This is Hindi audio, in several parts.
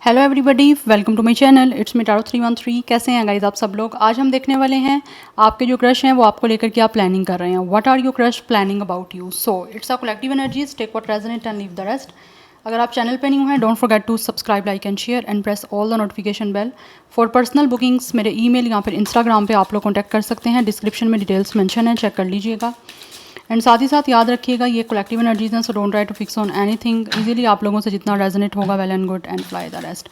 Hello everybody, welcome to my channel. It's me Tarot 313। कैसे हैं गाइज आप सब लोग। आज हम देखने वाले हैं आपके जो क्रश हैं वो आपको लेकर क्या प्लानिंग कर रहे हैं। What are your crush planning about you. So it's a collective energies, take what resonate and leave the rest. अगर आप चैनल पे न्यू हैं, don't forget to subscribe, like and share and press all the notification bell. For personal bookings मेरे ईमेल या फिर इंस्टाग्राम पे आप लोग कॉन्टैक्ट कर सकते हैं। डिस्क्रिप्शन में डिटेल्स मेंशन है, चेक कर लीजिएगा। एंड साथ ही साथ याद रखिएगा ये कलेक्टिव एनर्जीज हैं, so don't try to fix on anything. Easily आप लोगों से जितना रेजोनेट होगा well and good and fly the rest.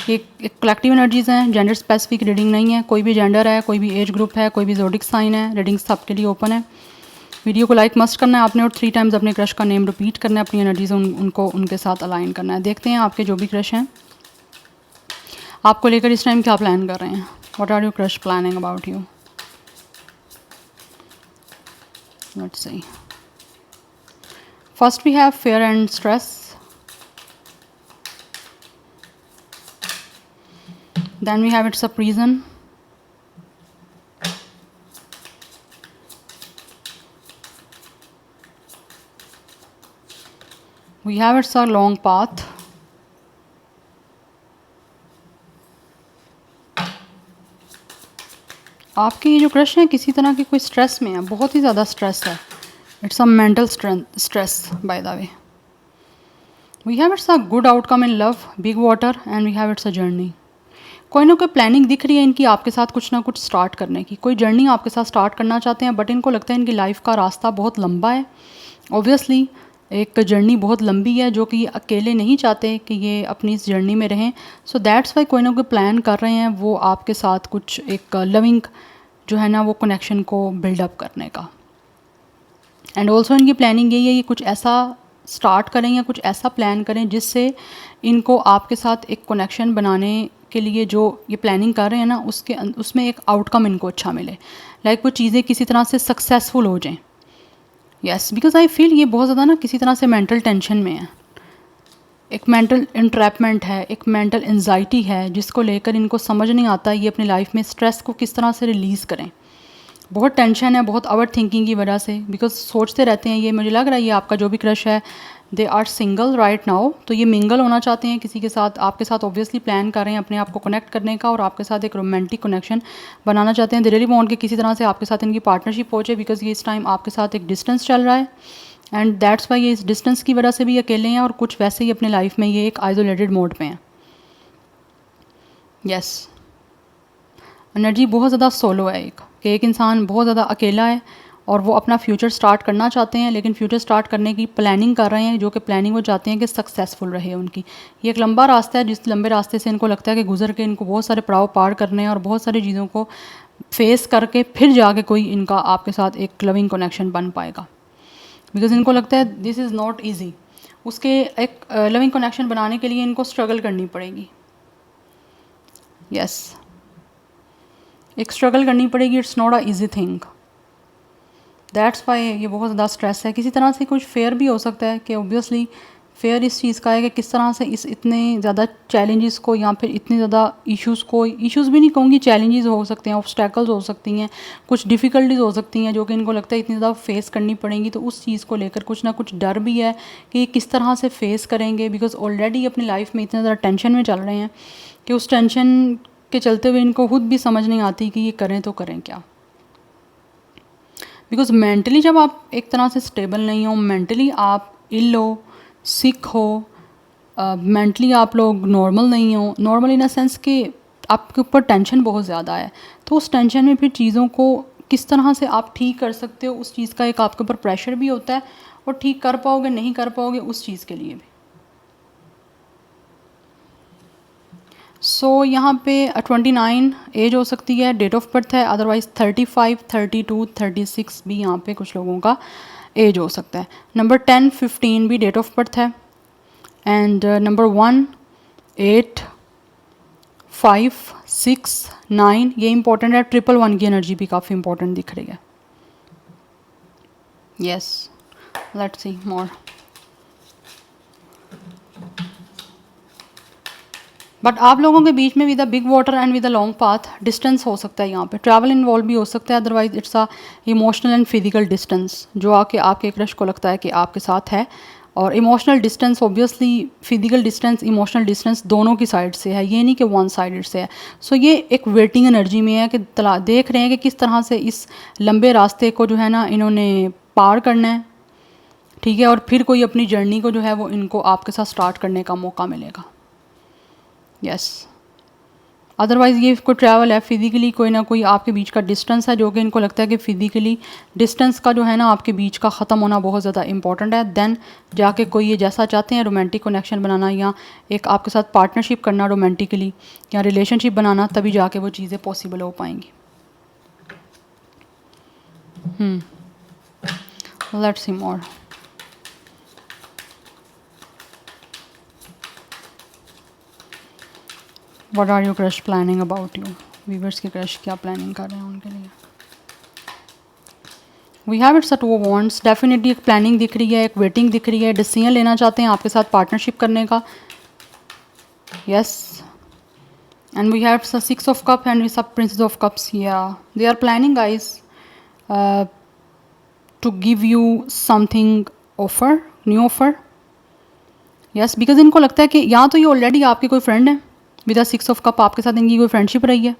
ये कलेक्टिव एनर्जीज हैं, जेंडर स्पेसिफिक रीडिंग नहीं है। कोई भी जेंडर है, कोई भी एज ग्रुप है, कोई भी ज़ोडिक साइन है, रीडिंग्स सबके लिए ओपन है। वीडियो को लाइक मस्ट करना है आपने और 3 टाइम्स अपने क्रश का नेम रिपीट करना है, अपनी एनर्जीज उनको उनके साथ अलाइन करना है। देखते हैं आपके जो भी क्रश हैं आपको लेकर इस टाइम क्या प्लान कर रहे हैं। What are you crush planning about you. Let's see. First we have fear and stress. Then we have it's a prison. We have it's a long path. आपके ये जो क्रश है किसी तरह की कोई स्ट्रेस में है, बहुत ही ज़्यादा स्ट्रेस है। It's a mental stress by the way. We have it's a good outcome in love, big water and we have it's a journey. कोई ना कोई प्लानिंग दिख रही है इनकी आपके साथ कुछ ना कुछ स्टार्ट करने की। कोई जर्नी आपके साथ स्टार्ट करना चाहते हैं, बट इनको लगता है इनकी लाइफ का रास्ता बहुत लंबा है। ऑब्वियसली एक जर्नी बहुत लंबी है जो कि अकेले नहीं चाहते कि ये अपनी इस जर्नी में रहें। सो दैट्स वाई कोई ना कोई प्लान कर रहे हैं वो आपके साथ कुछ एक लविंग जो है ना वो कनेक्शन को बिल्डअप करने का। एंड ऑल्सो इनकी प्लानिंग यही है कि कुछ ऐसा स्टार्ट करें या कुछ ऐसा प्लान करें जिससे इनको आपके साथ एक कनेक्शन बनाने के लिए जो ये प्लानिंग कर रहे हैं ना उसमें एक आउटकम इनको अच्छा मिले। लाइक वो चीज़ें किसी तरह से सक्सेसफुल हो जाएं। यस, बिकॉज आई फील ये बहुत ज़्यादा ना किसी तरह से मेंटल टेंशन में है। एक मेंटल इंट्रैपमेंट है, एक मेंटल एंजाइटी है जिसको लेकर इनको समझ नहीं आता ये अपनी लाइफ में स्ट्रेस को किस तरह से रिलीज़ करें। बहुत टेंशन है, बहुत ओवर थिंकिंग की वजह से, बिकॉज सोचते रहते हैं ये। मुझे लग रहा है ये आपका जो भी क्रश है they are single right now. तो ये मिंगल होना चाहते हैं किसी के साथ, आपके साथ ऑब्वियसली प्लान कर रहे हैं अपने आप को कनेक्ट करने का और आपके साथ एक रोमांटिक कनेक्शन बनाना चाहते हैं। दे रियली वांट कि किसी तरह से आपके साथ इनकी पार्टनरशिप पहुंचे, बिकॉज ये इस टाइम आपके साथ एक डिस्टेंस चल रहा है एंड दैट्स वाई ये इस डिस्टेंस की वजह से भी अकेले हैं और कुछ वैसे ही अपने लाइफ में ये एक आइसोलेटेड मोड पे हैं। यस, एनर्जी बहुत ज़्यादा सोलो है कि एक इंसान बहुत ज़्यादा अकेला है और वो अपना फ्यूचर स्टार्ट करना चाहते हैं, लेकिन फ्यूचर स्टार्ट करने की प्लानिंग कर रहे हैं जो कि प्लानिंग वो चाहते हैं कि सक्सेसफुल रहे उनकी। ये एक लंबा रास्ता है जिस लंबे रास्ते से इनको लगता है कि गुजर के इनको बहुत सारे पड़ाव पार करने हैं और बहुत सारी चीज़ों को फेस करके फिर जाके कोई इनका आपके साथ एक लविंग कनेक्शन बन पाएगा। बिकॉज इनको लगता है दिस इज़ नॉट ईजी। उसके एक लविंग कनेक्शन बनाने के लिए इनको स्ट्रगल करनी पड़ेगी। यस, एक स्ट्रगल करनी पड़ेगी। It's not a easy thing. That's why ये बहुत ज़्यादा स्ट्रेस है। किसी तरह से कुछ फेयर भी हो सकता है कि ऑब्वियसली फेयर इस चीज़ का है कि किस तरह से इस इतने ज़्यादा चैलेंजेस को या फिर इतने ज़्यादा इश्यूज़ भी नहीं कहूँगी, चैलेंजेस हो सकते हैं, ऑब्स्टैकल्स हो सकती हैं, कुछ डिफ़िकल्टीज हो सकती हैं जो कि इनको लगता है इतनी ज़्यादा फेस करनी पड़ेंगी। तो उस चीज़ को लेकर कुछ ना कुछ डर भी है कि ये किस तरह से फेस करेंगे, बिकॉज ऑलरेडी अपनी लाइफ में इतने ज़्यादा टेंशन में चल रहे हैं कि उस टेंशन के चलते हुए इनको खुद भी समझ नहीं आती कि ये करें तो करें क्या। बिकॉज मेंटली जब आप एक तरह से स्टेबल नहीं हो, मेंटली आप इल हो, सिक हो, मेंटली आप लोग नॉर्मल नहीं हो, नॉर्मल इन अ सेंस कि आपके ऊपर टेंशन बहुत ज़्यादा है, तो उस टेंशन में फिर चीज़ों को किस तरह से आप ठीक कर सकते हो उस चीज़ का एक आपके ऊपर प्रेशर भी होता है और ठीक कर पाओगे नहीं कर पाओगे उस चीज़ के लिए भी। सो यहाँ पे 29 एज हो सकती है, डेट ऑफ बर्थ है। अदरवाइज़ 35, 32, 36 भी यहाँ पे कुछ लोगों का एज हो सकता है। नंबर 10, 15 भी डेट ऑफ बर्थ है। एंड नंबर 1, 8, 5, 6, 9 ये इंपॉर्टेंट है। 111 की एनर्जी भी काफ़ी इंपॉर्टेंट दिख रही है। Yes, let's see more. But आप लोगों के बीच में with a big water and with a long path distance हो सकता है। यहाँ पे ट्रैवल इन्वॉल्व भी हो सकता है। Otherwise it's a emotional and physical distance जो आके आपके क्रश को लगता है कि आपके साथ है और emotional distance obviously physical distance emotional distance दोनों की साइड से है, ये नहीं कि वन साइडेड से है। सो ये एक वेटिंग एनर्जी में है कि देख रहे हैं कि किस तरह से इस लंबे रास्ते को जो है ना इन्होंने पार करना है, ठीक है, और फिर कोई अपनी जर्नी को जो है वो इनको आपके साथ स्टार्ट करने का मौका मिलेगा। यस, अदरवाइज़ ये कोई ट्रैवल है फिज़िकली, कोई ना कोई आपके बीच का डिस्टेंस है जो कि इनको लगता है कि फ़िज़िकली डिस्टेंस का जो है ना आपके बीच का ख़त्म होना बहुत ज़्यादा इंपॉर्टेंट है। देन जाके कोई ये जैसा चाहते हैं रोमांटिक कनेक्शन बनाना या एक आपके साथ पार्टनरशिप करना रोमांटिकली या रिलेशनशिप बनाना, तभी जाके वो चीज़ें पॉसिबल हो पाएंगी। Let's see more. What are your crush planning about you? Viewers के क्रश क्या प्लानिंग कर रहे हैं उनके लिए? We have it's a two of wands. Definitely एक प्लानिंग दिख रही है, एक वेटिंग दिख रही है, डिसीजन लेना चाहते हैं आपके साथ पार्टनरशिप करने का। Yes, and we have the six of cup and सब प्रिंसेस ऑफ कप्स। या they are planning guys to give you something offer, new offer. Yes, because इनको लगता है कि या तो ये ऑलरेडी आपके कोई फ्रेंड है, with the six of cup आपके साथ इनकी कोई फ्रेंडशिप रही है,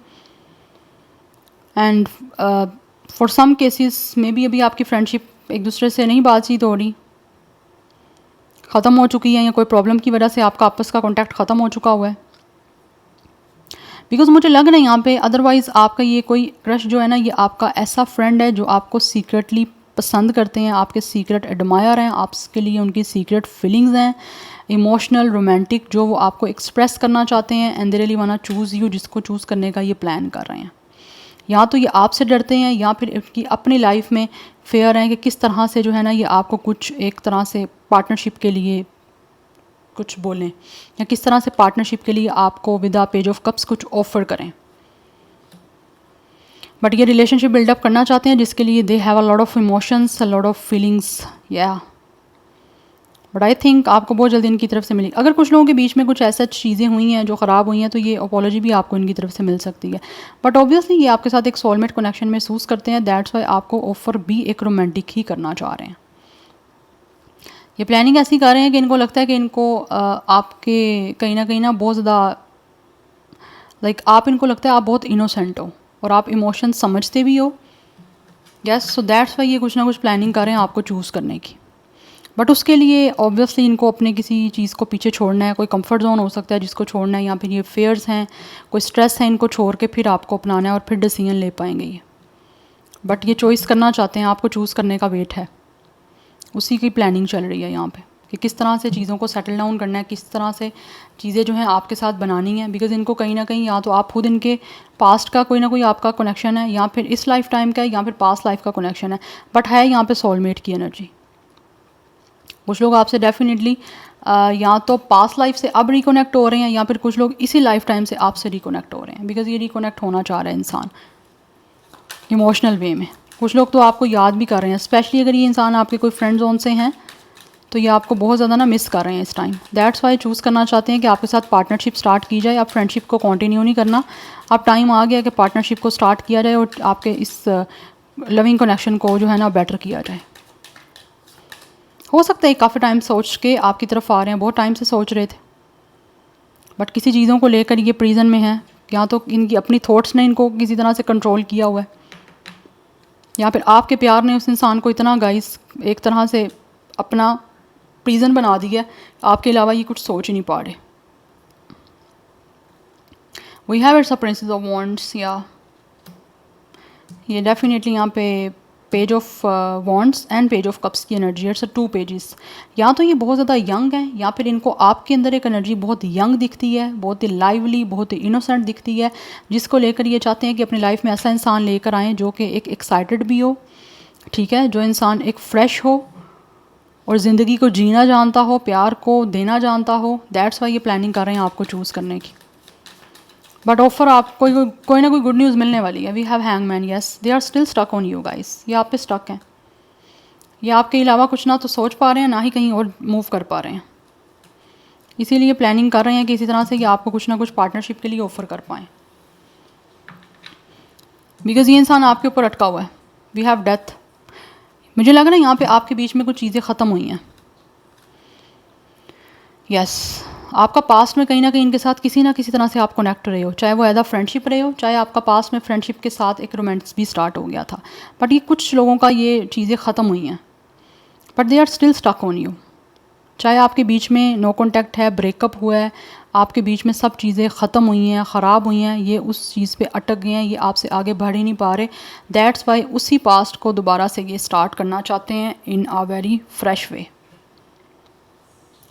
एंड फॉर सम केसेस में भी अभी आपकी फ्रेंडशिप एक दूसरे से नहीं बातचीत हो रही, ख़त्म हो चुकी है, या कोई प्रॉब्लम की वजह से आपका आपस का कॉन्टैक्ट ख़त्म हो चुका हुआ है। बिकॉज मुझे लग रहा है यहाँ पे अदरवाइज़ आपका ये कोई क्रश जो है ना ये आपका ऐसा फ्रेंड है जो आपको सीक्रेटली पसंद करते हैं, आपके सीक्रेट एडमायर हैं, आपके लिए उनकी सीक्रेट फीलिंग्स हैं, इमोशनल रोमांटिक, जो वो आपको एक्सप्रेस करना चाहते हैं, and they really want to choose you, जिसको चूज़ करने का ये प्लान कर रहे हैं। या तो ये आपसे डरते हैं या फिर इनकी अपनी लाइफ में फेयर हैं कि किस तरह से जो है ना ये आपको कुछ एक तरह से पार्टनरशिप के लिए कुछ बोलें, या किस तरह से पार्टनरशिप के लिए आपको with the page of cups कुछ ऑफ़र करें। बट ये रिलेशनशिप बिल्डअप करना चाहते हैं जिसके लिए they have a lot of emotions, a lot of feelings. या बट आई थिंक आपको बहुत जल्दी इनकी तरफ से मिलेगी। अगर कुछ लोगों के बीच में कुछ ऐसा चीज़ें हुई हैं जो ख़राब हुई हैं तो ये अपॉलॉजी भी आपको इनकी तरफ से मिल सकती है। बट ऑब्वियसली ये आपके साथ एक सोलमेट कनेक्शन महसूस करते हैं, दैट्स वाई आपको ऑफ़र भी एक रोमांटिक ही करना चाह रहे हैं। ये प्लानिंग ऐसी कर रहे हैं कि इनको लगता है कि इनको आपके कहीं ना बहुत ज़्यादा लाइक आप इनको लगता है आप बहुत इनोसेंट हो और आप इमोशन समझते भी हो। यस, सो दैट्स वाई ये कुछ ना कुछ प्लानिंग कर रहे हैं आपको चूज़ करने की। बट उसके लिए ऑब्वियसली इनको अपने किसी चीज़ को पीछे छोड़ना है, कोई कंफर्ट जोन हो सकता है जिसको छोड़ना है, या फिर ये फेयर्स हैं, कोई स्ट्रेस है, इनको छोड़ के फिर आपको अपनाना है और फिर डिसीजन ले पाएंगे ये। बट ये चॉइस करना चाहते हैं, आपको चूज़ करने का वेट है, उसी की प्लानिंग चल रही है यहाँ पे कि किस तरह से चीज़ों को सेटल डाउन करना है, किस तरह से चीज़ें जो हैं आपके साथ बनानी है। बिकॉज इनको कहीं ना कहीं या तो आप खुद इनके पास्ट का कोई ना कोई आपका कनेक्शन है, या फिर इस लाइफ टाइम का है, या फिर पास्ट लाइफ का कनेक्शन है, बट है यहाँ पे सोलमेट की एनर्जी। कुछ लोग आपसे डेफिनेटली या तो पास्ट लाइफ से अब रिकनेक्ट हो रहे हैं, या फिर कुछ लोग इसी लाइफ टाइम से आपसे रिकनेक्ट हो रहे हैं, बिकॉज ये रिकनेक्ट होना चाह रहा है इंसान इमोशनल वे में। कुछ लोग तो आपको याद भी कर रहे हैं, स्पेशली अगर ये इंसान आपके कोई फ्रेंड जोन से हैं तो ये आपको बहुत ज़्यादा ना मिस कर रहे हैं इस टाइम। दैट्स वाई चूज़ करना चाहते हैं कि आपके साथ पार्टनरशिप स्टार्ट की जाए। आप फ्रेंडशिप को कंटिन्यू नहीं करना, अब टाइम आ गया कि पार्टनरशिप को स्टार्ट किया जाए और आपके इस लविंग कनेक्शन को जो है ना बेटर किया जाए। हो सकता है काफ़ी टाइम सोच के आपकी तरफ आ रहे हैं, बहुत टाइम से सोच रहे थे, बट किसी चीज़ों को लेकर ये प्रीजन में है, या तो इनकी अपनी थॉट्स ने इनको किसी तरह से कंट्रोल किया हुआ है, या फिर आपके प्यार ने उस इंसान को इतना गाइस एक तरह से अपना प्रीजन बना दिया है, आपके अलावा ये कुछ सोच ही नहीं पा रहे। We have it's a princess of wands. या ये डेफिनेटली यहाँ पे page of wands and page of cups की energy, it's a two pages. या तो ये बहुत ज़्यादा यंग है, या फिर इनको आपके अंदर एक एनर्जी बहुत यंग दिखती है, बहुत ही लाइवली, बहुत ही इनोसेंट दिखती है, जिसको लेकर ये चाहते हैं कि अपनी लाइफ में ऐसा इंसान लेकर आएँ जो कि एक एक्साइटेड भी हो, ठीक है, जो इंसान एक फ्रेश हो और ज़िंदगी को जीना जानता हो, प्यार को देना जानता हो। दैट्स वाई ये प्लानिंग कर रहे हैं आपको चूज़ करने की। बट ऑफर आप कोई ना कोई गुड न्यूज़ मिलने वाली है। We have hangman, yes they are still stuck on you guys, ये आप पे स्टक हैं, ये आपके अलावा कुछ ना तो सोच पा रहे हैं, ना ही कहीं और मूव कर पा रहे हैं, इसीलिए प्लानिंग कर रहे हैं कि इसी तरह से कि आपको कुछ ना कुछ पार्टनरशिप के लिए ऑफ़र कर पाएँ, बिकॉज ये इंसान आपके ऊपर अटका हुआ है। We have death. मुझे लग रहा है यहाँ पे आपके बीच में कुछ चीज़ें ख़त्म हुई हैं, यस, आपका पास्ट में कहीं ना कहीं इनके साथ किसी ना किसी तरह से आप कनेक्ट रहे हो, चाहे वो एज अ फ्रेंडशिप रहे हो, चाहे आपका पास्ट में फ्रेंडशिप के साथ एक रोमांस भी स्टार्ट हो गया था, बट ये कुछ लोगों का ये चीज़ें ख़त्म हुई हैं, but they are still stuck on you. चाहे आपके बीच में नो कॉन्टैक्ट है, ब्रेकअप हुआ है, आपके बीच में सब चीज़ें ख़त्म हुई हैं, ख़राब हुई हैं, ये उस चीज़ पे अटक गए हैं, ये आपसे आगे बढ़ ही नहीं पा रहे। दैट्स वाई उसी पास्ट को दोबारा से ये स्टार्ट करना चाहते हैं in a very fresh way,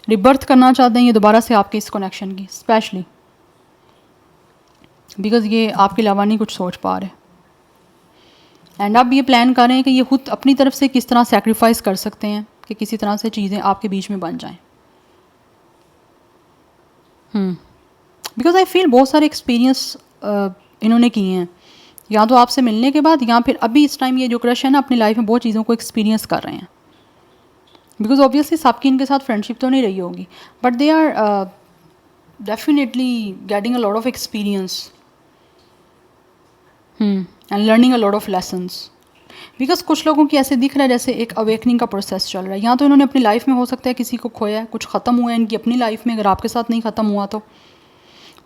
rebirth करना चाहते हैं ये दोबारा से आपके इस कनेक्शन की, स्पेशली बिकॉज ये आपके अलावा नहीं कुछ सोच पा रहे। एंड अब ये प्लान कर रहे हैं कि ये खुद अपनी तरफ से किस तरह सेक्रीफाइस कर सकते हैं कि किसी तरह से चीज़ें आपके बीच में बन जाएं। बिकॉज आई फील बहुत सारे एक्सपीरियंस इन्होंने किए हैं, या तो आपसे मिलने के बाद या फिर अभी इस टाइम ये जो क्रश है ना अपनी लाइफ में बहुत चीज़ों को एक्सपीरियंस कर रहे हैं। बिकॉज ऑब्वियसली सबकी इनके साथ फ्रेंडशिप तो नहीं रही होगी, but they are definitely getting a lot of experience and learning a lot of lessons. Because कुछ लोगों की ऐसे दिख रहा है जैसे एक अवेकनिंग का प्रोसेस चल रहा है, या तो इन्होंने अपनी लाइफ में हो सकता है किसी को खोया है, कुछ ख़त्म हुआ है इनकी अपनी लाइफ में, अगर आपके साथ नहीं ख़त्म हुआ तो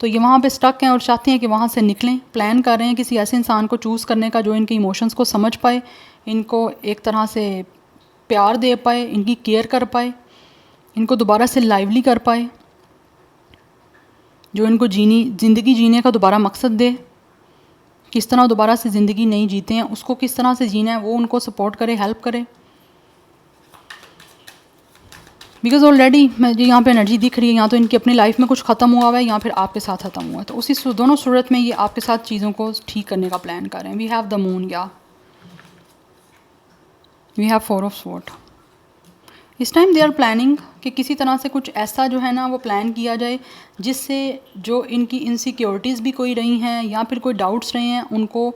ये वहाँ पे स्टक हैं और चाहते हैं कि वहाँ से निकलें। प्लान कर रहे हैं किसी ऐसे इंसान को चूज़ करने का जो इनके इमोशंस को समझ पाए, इनको एक तरह से प्यार दे पाए, इनकी केयर कर पाए, इनको दोबारा से लाइवली कर पाए, जो इनको ज़िंदगी जीने का दोबारा मकसद दे, किस तरह दोबारा से ज़िंदगी नहीं जीते हैं उसको किस तरह से जीना है वो उनको सपोर्ट करे, हेल्प करे। बिकॉज ऑलरेडी मैं यहाँ पे एनर्जी दिख रही है, या तो इनकी अपनी लाइफ में कुछ ख़त्म हुआ है या फिर आपके साथ ख़त्म हुआ है, तो उसी दोनों सूरत में ये आपके साथ चीज़ों को ठीक करने का प्लान कर रहे हैं। वी हैव द मून, या वी हैव 4 ऑफ स्वॉर्ड। इस टाइम दे आर प्लानिंग कि किसी तरह से कुछ ऐसा जो है ना वो प्लान किया जाए जिससे जो इनकी इनसिक्योरिटीज़ भी कोई रही हैं या फिर कोई डाउट्स रहे हैं उनको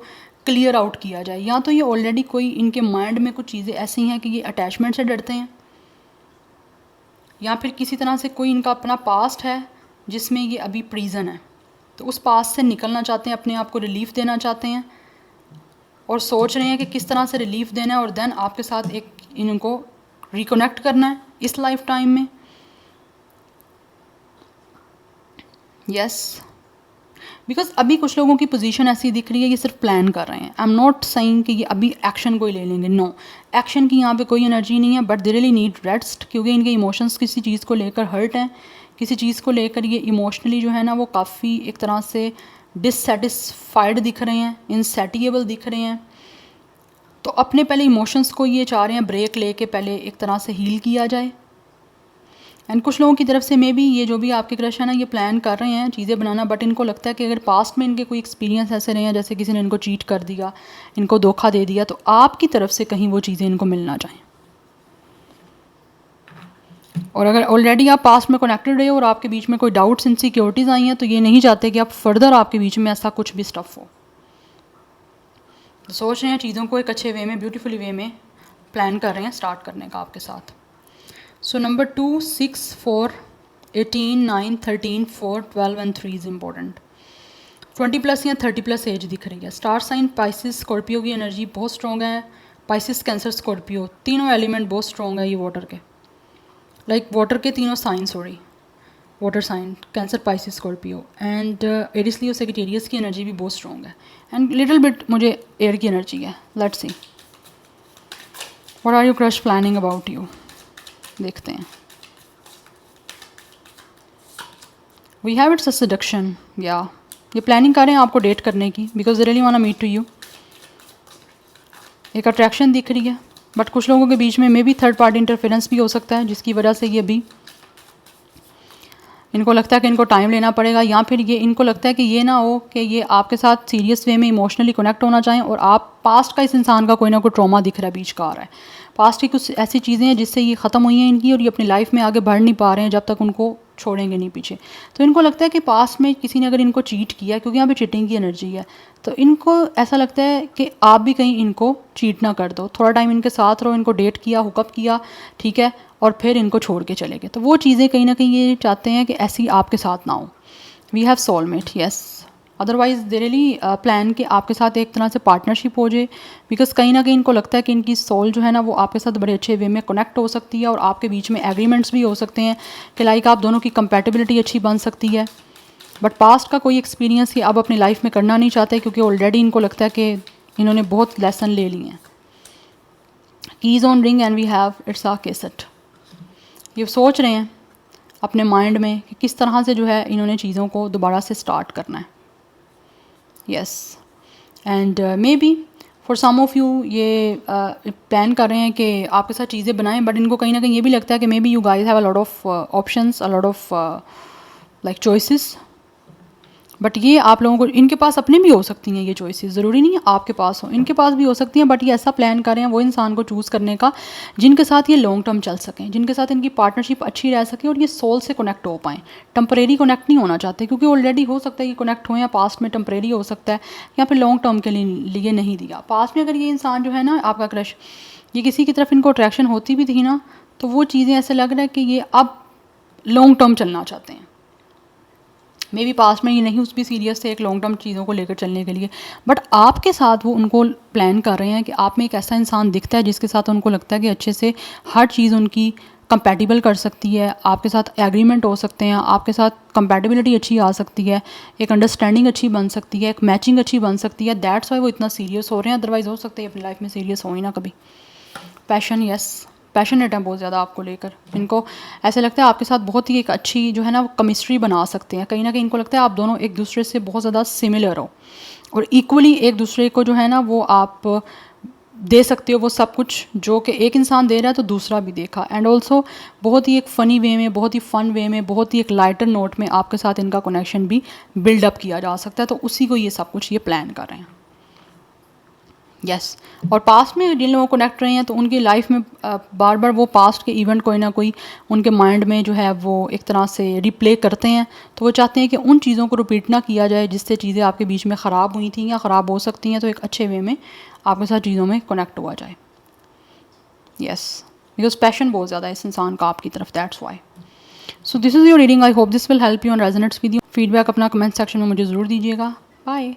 क्लियर आउट किया जाए। या तो ये ऑलरेडी कोई इनके माइंड में कुछ चीज़ें ऐसी हैं कि ये अटैचमेंट से डरते हैं, या फिर किसी तरह से कोई इनका अपना पास्ट है जिसमें ये अभी प्रीजन है, तो उस पास्ट से निकलना चाहते हैं, अपने आप को रिलीफ देना चाहते हैं और सोच रहे हैं कि किस तरह से रिलीफ देना है और देन आपके साथ एक इनको रिकनेक्ट करना है इस लाइफ टाइम में। यस, बिकॉज अभी कुछ लोगों की पोजीशन ऐसी दिख रही है ये सिर्फ प्लान कर रहे हैं। आई एम नॉट सेइंग कि ये अभी एक्शन कोई ले लेंगे, नो, एक्शन की यहाँ पे कोई एनर्जी नहीं है, but they really need rest, क्योंकि इनके इमोशंस किसी चीज़ को लेकर हर्ट हैं, किसी चीज़ को लेकर ये इमोशनली जो है ना वो काफ़ी एक तरह से डिससेटिस्फाइड दिख रहे हैं, इनसेटिएबल दिख रहे हैं। तो अपने पहले इमोशंस को ये चाह रहे हैं ब्रेक लेके पहले एक तरह से हील किया जाए। एंड कुछ लोगों की तरफ से मे बी ये जो भी आपके क्रश है ना ये प्लान कर रहे हैं चीज़ें बनाना, बट इनको लगता है कि अगर पास्ट में इनके कोई एक्सपीरियंस ऐसे रहे हैं जैसे किसी ने इनको चीट कर दिया, इनको धोखा दे दिया, तो आपकी तरफ से कहीं वो चीज़ें इनको मिलना चाहिए। और अगर ऑलरेडी आप पास्ट में कनेक्टेड रहे और आपके बीच में कोई डाउट्स इनसिक्योरिटीज़ आई हैं तो ये नहीं चाहते कि आप फर्दर आपके बीच में ऐसा कुछ भी स्टफ हो। तो सोच रहे हैं चीज़ों को एक अच्छे वे में, ब्यूटीफुली वे में प्लान कर रहे हैं स्टार्ट करने का आपके साथ। So number 2, 6, 4, 18, 9, 13, 4, 12 and 3 is important. 20+ या 30+ एज दिख रही है। स्टार साइन पाइसिस स्कॉर्पियो की एनर्जी बहुत स्ट्रॉन्ग है। पाइसिस, कैंसर, स्कॉर्पियो तीनों एलिमेंट बहुत स्ट्रॉन्ग है ये वाटर के, लाइक वाटर के तीनों sign, sorry water sign, Cancer, Pisces, Scorpio and Aries, Leo, Sagittarius की एनर्जी भी बहुत स्ट्रॉन्ग है एंड लिटिल बिट मुझे एयर की एनर्जी है। Let's see what are you crush planning about you, देखते हैं। We have it's a seduction, या ये प्लानिंग कर रहे हैं आपको डेट करने की because they really want to meet to you. एक अट्रैक्शन दिख रही है, बट कुछ लोगों के बीच में maybe third party interference भी हो सकता है जिसकी वजह से ये भी इनको लगता है कि इनको टाइम लेना पड़ेगा, या फिर ये इनको लगता है कि ये ना हो कि ये आपके साथ सीरियस वे में इमोशनली कनेक्ट होना चाहें और आप पास्ट का इस इंसान का कोई ना कोई ट्रॉमा दिख रहा है, बीच का आ रहा है। पास्ट की कुछ ऐसी चीज़ें हैं जिससे ये ख़त्म हुई हैं इनकी और ये अपनी लाइफ में आगे बढ़ नहीं पा रहे हैं जब तक उनको छोड़ेंगे नहीं पीछे। तो इनको लगता है कि पास्ट में किसी ने अगर इनको चीट किया, क्योंकि यहाँ पे चीटिंग की एनर्जी है, तो इनको ऐसा लगता है कि आप भी कहीं इनको चीट ना कर दो। थोड़ा टाइम इनके साथ रहो, इनको डेट किया, हुकअप किया, ठीक है, और फिर इनको छोड़ के चले गए। तो वो चीज़ें कहीं ना कहीं ये चाहते हैं कि ऐसी आपके साथ ना हो। We have soulmate, yes, otherwise they really plan कि आपके साथ एक तरह से पार्टनरशिप हो जाए, बिकॉज कहीं ना कहीं इनको लगता है कि इनकी सोल जो है ना वो आपके साथ बड़े अच्छे वे में कनेक्ट हो सकती है और आपके बीच में एग्रीमेंट्स भी हो सकते हैं कि लाइक आप दोनों की कंपैटिबिलिटी अच्छी बन सकती है। बट पास्ट का कोई एक्सपीरियंस ये अब अपनी लाइफ में करना नहीं चाहते, क्योंकि ऑलरेडी इनको लगता है कि इन्होंने बहुत लेसन ले लिए हैं। Keys on ring and we have it's a cassette. ये सोच रहे हैं अपने माइंड में कि किस तरह से जो है इन्होंने चीज़ों को दोबारा से स्टार्ट करना है। Yes, and maybe for some of you ये प्लान कर रहे हैं कि आपके साथ चीज़ें बनाएं, बट इनको कहीं ना कहीं ये भी लगता है कि may be you guys have a lot of options, a lot of like choices. But ये आप लोगों को, इनके पास अपने भी हो सकती हैं ये चॉइसेस, ज़रूरी नहीं है आपके पास हो, इनके पास भी हो सकती हैं। बट ये ऐसा प्लान कर रहे हैं वो इंसान को चूज़ करने का जिनके साथ ये लॉन्ग टर्म चल सकें, जिनके साथ इनकी पार्टनरशिप अच्छी रह सके और ये सोल से कनेक्ट हो पाएँ। टेम्परेरी कनेक्ट नहीं होना चाहते, क्योंकि ऑलरेडी हो सकता है कि कनेक्ट हो, या पास्ट में टेम्परेरी हो सकता है, या फिर लॉन्ग टर्म के लिए नहीं दिया। पास्ट में अगर ये इंसान जो है ना आपका क्रश, ये किसी की तरफ इनको अट्रैक्शन होती भी थी ना, तो वो चीज़ें ऐसे लग रहा है कि ये अब लॉन्ग टर्म चलना चाहते हैं। मे बी पास्ट में ये नहीं उस भी सीरियस थे एक लॉन्ग टर्म चीज़ों को लेकर चलने के लिए, बट आपके साथ वो उनको प्लान कर रहे हैं कि आप में एक ऐसा इंसान दिखता है जिसके साथ उनको लगता है कि अच्छे से हर चीज़ उनकी कंपैटिबल कर सकती है, आपके साथ एग्रीमेंट हो सकते हैं, आपके साथ कंपैटिबिलिटी अच्छी आ सकती है, एक अंडरस्टैंडिंग अच्छी बन सकती है, एक मैचिंग अच्छी बन सकती है। दैट्स वाई वो इतना सीरियस हो रहे हैं, अदरवाइज़ हो सकता है अपनी लाइफ में सीरियस हो ही ना कभी। पैशन, यस, पैशनेट है बहुत ज़्यादा आपको लेकर। इनको ऐसे लगता है आपके साथ बहुत ही एक अच्छी जो है ना केमिस्ट्री बना सकते हैं। कहीं ना कहीं इनको लगता है आप दोनों एक दूसरे से बहुत ज़्यादा सिमिलर हो और इक्वली एक दूसरे को जो है ना वो आप दे सकते हो वो सब कुछ जो कि एक इंसान दे रहा है तो दूसरा भी देखा। एंड ऑल्सो बहुत ही एक फ़नी वे में, बहुत ही फ़न वे में, बहुत ही एक लाइटर नोट में आपके साथ इनका कनेक्शन भी बिल्डअप किया जा सकता है। तो उसी को ये सब कुछ ये प्लान कर रहे हैं। यस, और पास्ट में जिन लोगों को कनेक्ट रहे हैं तो उनकी लाइफ में बार बार वो पास्ट के इवेंट कोई ना कोई उनके माइंड में जो है वो एक तरह से रिप्ले करते हैं। तो वो चाहते हैं कि उन चीज़ों को रिपीट ना किया जाए जिससे चीज़ें आपके बीच में ख़राब हुई थी या ख़राब हो सकती हैं, तो एक अच्छे वे में आपके साथ चीज़ों में कनेक्ट हुआ जाए। यस, बिकॉज पैशन बहुत ज़्यादा है इस इंसान का आपकी तरफ, that's why. So this is your reading, I hope this will help you and resonates with you. Feedback अपना कमेंट सेक्शन में मुझे ज़रूर दीजिएगा। बाय।